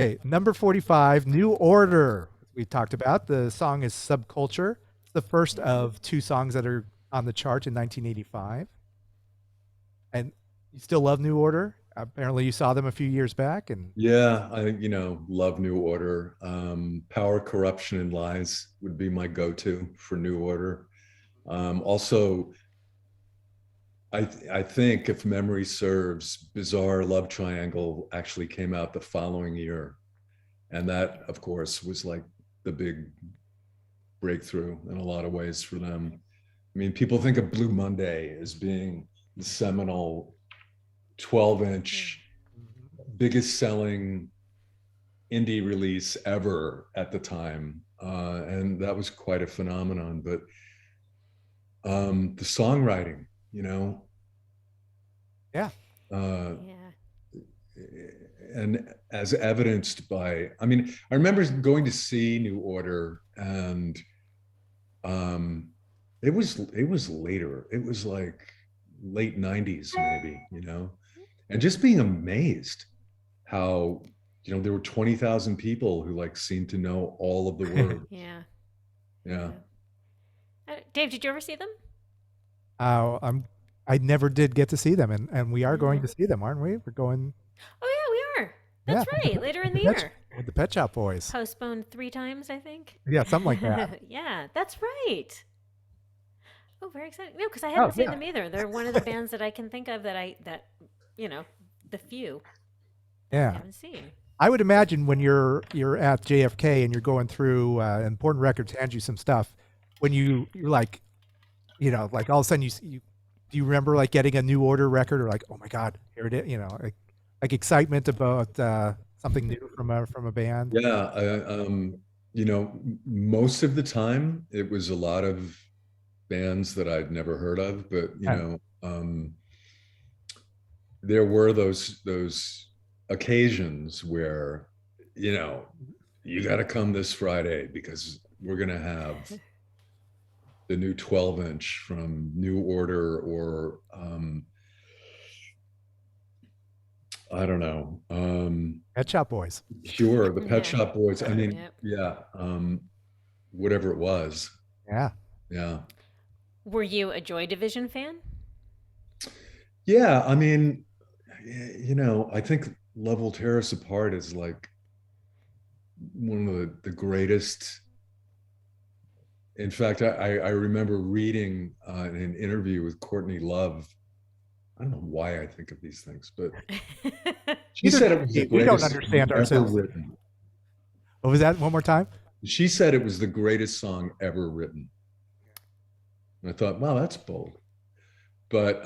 Okay, number 45, New Order. We talked about the song is Subculture. It's the first of two songs that are on the chart in 1985. And you still love New Order? Apparently, you saw them a few years back, and Yeah, I love New Order. Power, Corruption, and Lies would be my go-to for New Order. Also, I think if memory serves, Bizarre Love Triangle actually came out the following year. And that, of course, was like the big breakthrough in a lot of ways for them. I mean, people think of Blue Monday as being the seminal 12-inch, biggest selling indie release ever at the time. And that was quite a phenomenon. But the songwriting, you know, yeah, uh, Yeah. and as evidenced by, I mean, I remember going to see New Order, and um, it was later. It was like late '90s, maybe, and just being amazed how there were 20,000 people who like seemed to know all of the words. Yeah. Yeah. Yeah. Dave, did you ever see them? I'm. I never did get to see them, and we are going Yeah. to see them, aren't we? We're going, Oh, yeah, we are. yeah, That's right. Later in with the the Pet, year. with the Pet Shop Boys. Postponed 3 times, I think. Yeah, something like that. Yeah, that's right. Oh, very exciting. No, because I Oh hadn't seen yeah, them either. They're one of the bands that I can think of you know, the few that I yeah. haven't seen. I would imagine when you're at JFK and you're going through important records, hand you some stuff. When you're like, like all of a sudden you do you remember like getting a New Order record or like, oh my God, here it is, like excitement about something new from a band. Yeah. Most of the time it was a lot of bands that I'd never heard of, but Yeah. there were those occasions where you know you got to come this Friday because we're going to have the new 12-inch from New Order, or I don't know, Pet Shop Boys. Cure, the Pet Yeah. Shop Boys. I mean, Yep. yeah, whatever it was. Yeah. Yeah. Were you a Joy Division fan? Yeah, I mean, I think Love Will Tear Us Apart is like one of the greatest. In fact, I remember reading in an interview with Courtney Love. I don't know why I think of these things, but she Neither said do it was the we. We don't greatest song understand ever ourselves. written. What was that? One more time? She said it was the greatest song ever written. And I thought, wow, that's bold. But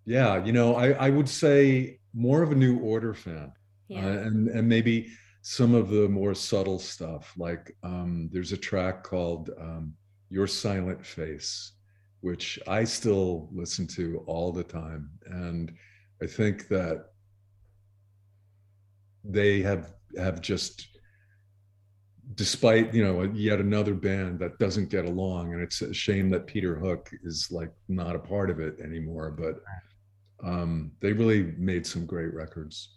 yeah, I would say more of a New Order fan, Yeah. and maybe some of the more subtle stuff. Like there's a track called "Your Silent Face," which I still listen to all the time, and I think that they have just, despite yet another band that doesn't get along, and it's a shame that Peter Hook is like not a part of it anymore, but they really made some great records.